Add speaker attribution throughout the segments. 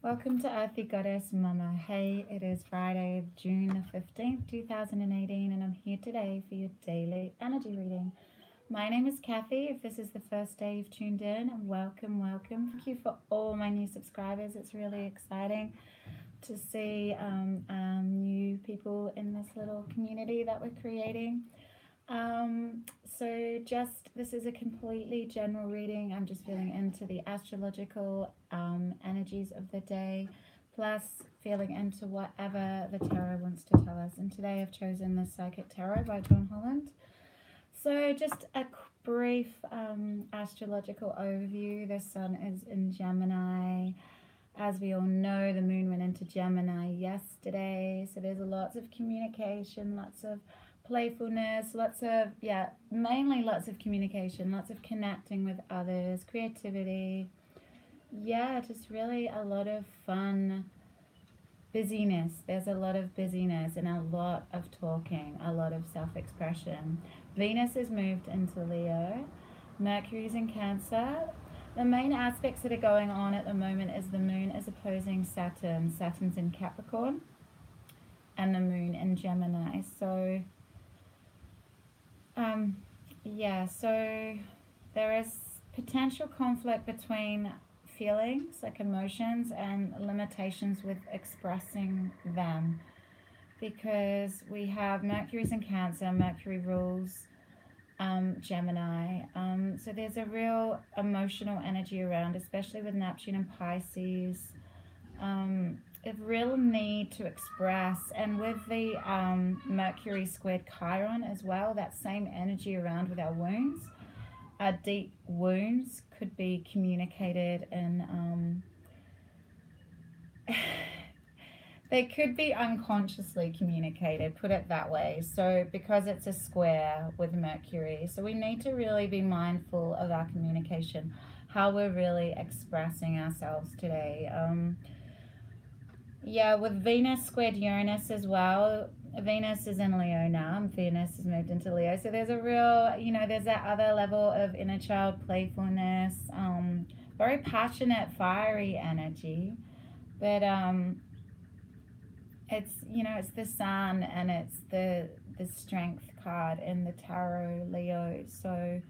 Speaker 1: Welcome to Earthy Goddess Mama. Hey, it is Friday, June the 15th, 2018, and I'm here today for your daily energy reading. My name is Kathy. If this is the first day you've tuned in, welcome. Thank you for all my new subscribers. It's really exciting to see new people in this little community that we're creating. This is a completely general reading. I'm just feeling into the astrological energies of the day, plus feeling into whatever the tarot wants to tell us. And today I've chosen the Psychic Tarot by John Holland. So just a brief astrological overview. The sun is in Gemini. As we all know, the moon went into Gemini yesterday. So there's lots of communication, lots of playfulness, mainly lots of communication, lots of connecting with others, creativity. Yeah, just really a lot of fun, busyness. There's a lot of busyness and a lot of talking, a lot of self-expression. Venus has moved into Leo. Mercury's in Cancer. The main aspects that are going on at the moment is the moon is opposing Saturn. Saturn's in Capricorn and the moon in Gemini. So so there is potential conflict between feelings, like emotions, and limitations with expressing them, because we have Mercury's in Cancer. Mercury rules Gemini. So there's a real emotional energy around, especially with Neptune and Pisces. A real need to express, and with the Mercury squared Chiron as well, that same energy around with our wounds. Our deep wounds could be communicated in they could be unconsciously communicated, put it that way. So because it's a square with Mercury, so we need to really be mindful of our communication, how we're really expressing ourselves today. With Venus squared Uranus as well. Venus is in Leo now, and Venus has moved into Leo. So there's a real, there's that other level of inner child playfulness, very passionate, fiery energy. But it's the sun, and it's the strength card in the tarot, Leo. So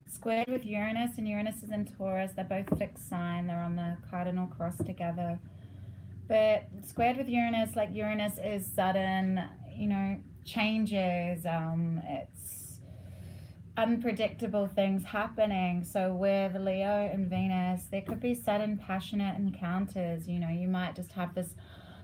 Speaker 1: squared with Uranus, and Uranus is in Taurus. They're both fixed sign. They're on the cardinal cross together. But squared with Uranus, like Uranus is sudden, changes. It's unpredictable things happening. So with Leo and Venus, there could be sudden passionate encounters. You might just have this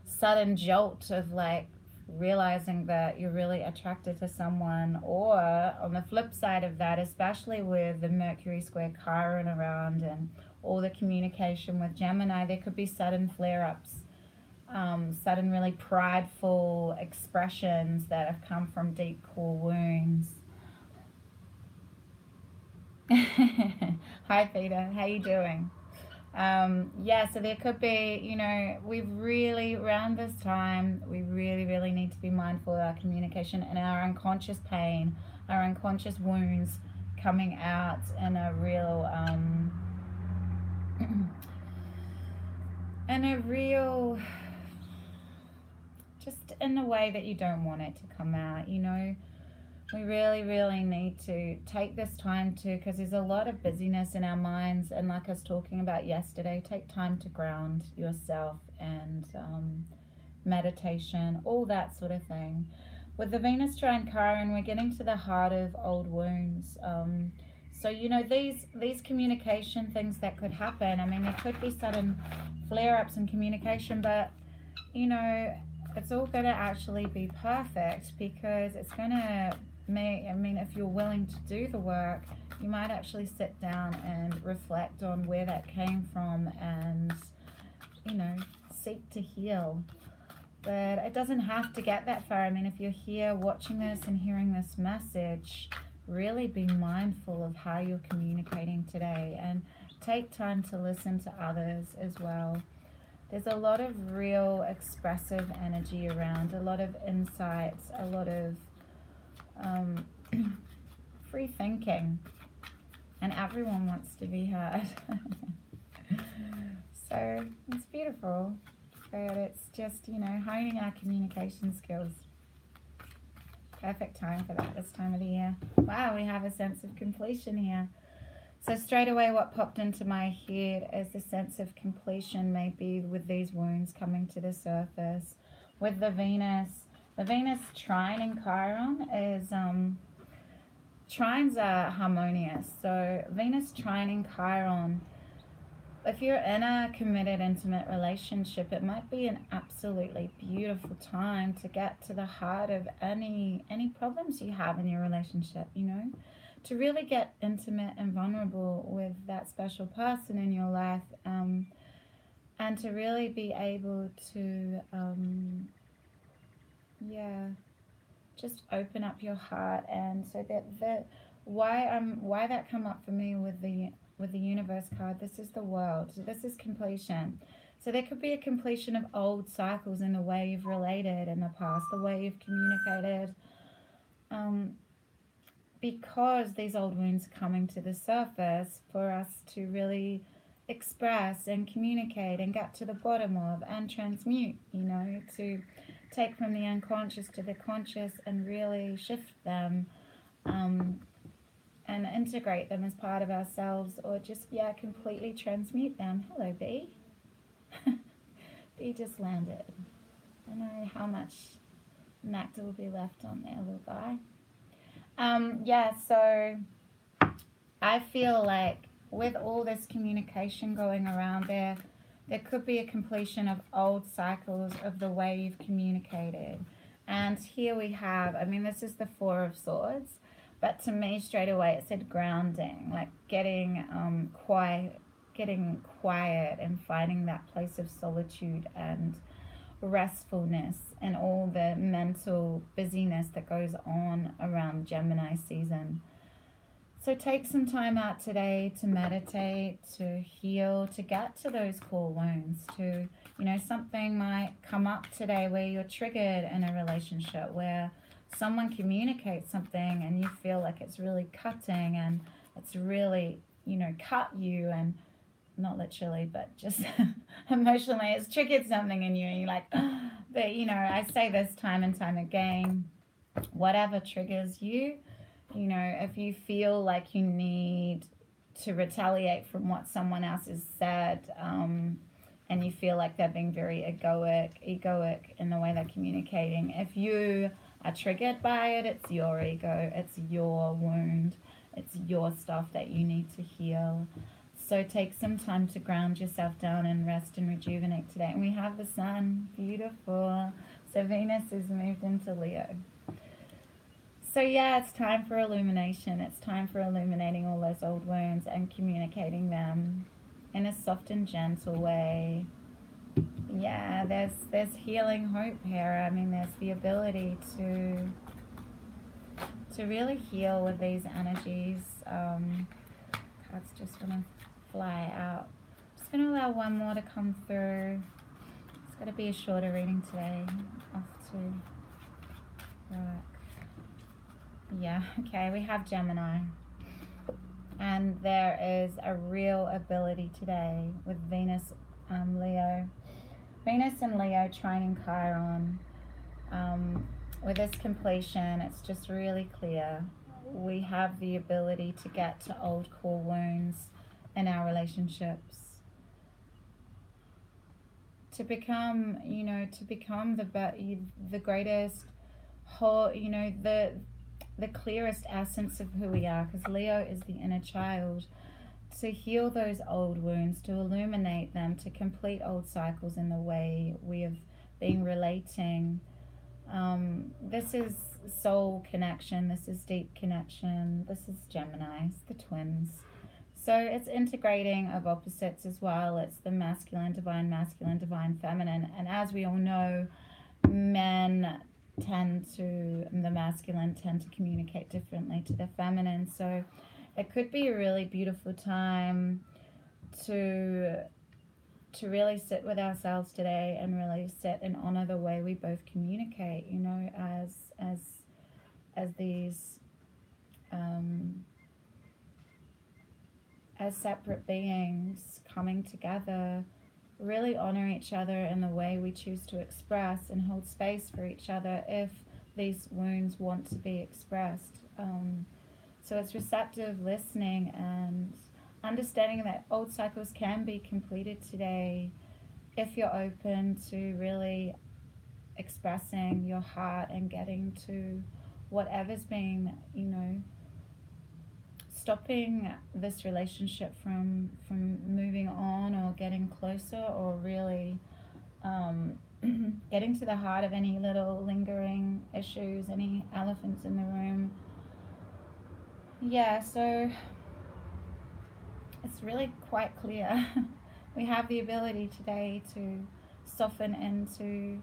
Speaker 1: sudden jolt of like realizing that you're really attracted to someone. Or on the flip side of that, especially with the Mercury square Chiron around and all the communication with Gemini, there could be sudden flare-ups. Sudden really prideful expressions that have come from deep core wounds. Hi Peter, how you doing? So there could be, we've really, around this time, we really need to be mindful of our communication and our unconscious pain, our unconscious wounds coming out in a real, just in a way that you don't want it to come out. We really need to take this time because there's a lot of busyness in our minds, and like I was talking about yesterday, take time to ground yourself and meditation, all that sort of thing. With the Venus trine Chiron, we're getting to the heart of old wounds. So these communication things that could happen, I mean, there could be sudden flare-ups in communication, but it's all going to actually be perfect, because it's going to make, if you're willing to do the work, you might actually sit down and reflect on where that came from and, seek to heal. But it doesn't have to get that far. If you're here watching this and hearing this message, really be mindful of how you're communicating today, and take time to listen to others as well. There's a lot of real expressive energy around, a lot of insights, a lot of free thinking, and everyone wants to be heard. So it's beautiful, but it's just, you know, honing our communication skills. Perfect time for that this time of the year. Wow, we have a sense of completion here. So straight away what popped into my head is the sense of completion, maybe with these wounds coming to the surface. With the Venus trine in Chiron is, trines are harmonious. So Venus trine in Chiron, if you're in a committed, intimate relationship, it might be an absolutely beautiful time to get to the heart of any problems you have in your relationship, you know, to really get intimate and vulnerable with that special person in your life, and to really be able to, yeah, just open up your heart. And so that why that come up for me with the universe card, this is the world, so this is completion. So there could be a completion of old cycles in the way you've related in the past, the way you've communicated, because these old wounds are coming to the surface for us to really express and communicate and get to the bottom of and transmute, you know, to take from the unconscious to the conscious and really shift them, and integrate them as part of ourselves, or just, yeah, completely transmute them. Hello, B. B just landed. I don't know how much nectar will be left on there, little guy. Yeah, so I feel like with all this communication going around there could be a completion of old cycles of the way you've communicated. And here we have, I mean, this is the Four of Swords, but to me straight away it said grounding, like getting quiet and finding that place of solitude and restfulness and all the mental busyness that goes on around Gemini season. So take some time out today to meditate, to heal, to get to those core wounds, to, you know, something might come up today where you're triggered in a relationship, where someone communicates something and you feel like it's really cutting and it's really, you know, cut you, and not literally, but just emotionally, it's triggered something in you, and you're like, oh. But, you know, I say this time and time again, whatever triggers you, you know, if you feel like you need to retaliate from what someone else has said, and you feel like they're being very egoic in the way they're communicating, if you are triggered by it, it's your ego, it's your wound, it's your stuff that you need to heal. So take some time to ground yourself down and rest and rejuvenate today. And we have the sun, beautiful. So Venus is moved into Leo. So yeah, it's time for illumination. It's time for illuminating all those old wounds and communicating them in a soft and gentle way. Yeah, there's healing hope here. I mean, there's the ability to really heal with these energies. Cards just want to fly out. Just going to allow one more to come through. It's going to be a shorter reading today. Off to work. Yeah, okay, we have Gemini. And there is a real ability today with Venus, Leo. Venus and Leo trining Chiron. With this completion, it's just really clear. We have the ability to get to old core wounds in our relationships. To become, you know, the greatest whole, you know, the clearest essence of who we are, because Leo is the inner child. To heal those old wounds, to illuminate them, to complete old cycles in the way we have been relating. This is soul connection, this is deep connection, this is Gemini, it's the twins. So it's integrating of opposites as well. It's the masculine, divine, feminine. And as we all know, the masculine tend to communicate differently to the feminine. So it could be a really beautiful time to really sit with ourselves today and really sit and honor the way we both communicate, you know, as these as separate beings coming together really honor each other in the way we choose to express and hold space for each other if these wounds want to be expressed. So it's receptive listening and understanding that old cycles can be completed today if you're open to really expressing your heart and getting to whatever's being, you know, stopping this relationship from moving on or getting closer, or really getting to the heart of any little lingering issues, any elephants in the room. Yeah, so it's really quite clear. We have the ability today to soften into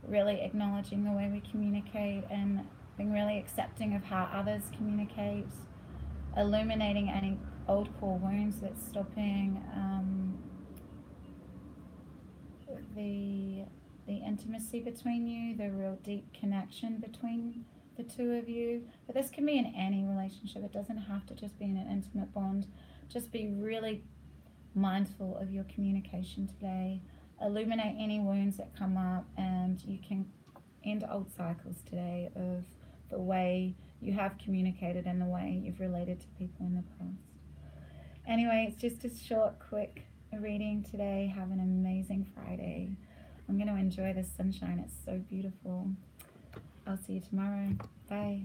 Speaker 1: really acknowledging the way we communicate and being really accepting of how others communicate, illuminating any old core wounds that's stopping the intimacy between you, the real deep connection between the two of you. But this can be in any relationship. It doesn't have to just be in an intimate bond. Just be really mindful of your communication today. Illuminate any wounds that come up, and you can end old cycles today of the way you have communicated and the way you've related to people in the past. Anyway, it's just a short, quick reading today. Have an amazing Friday. I'm going to enjoy the sunshine. It's so beautiful. I'll see you tomorrow. Bye.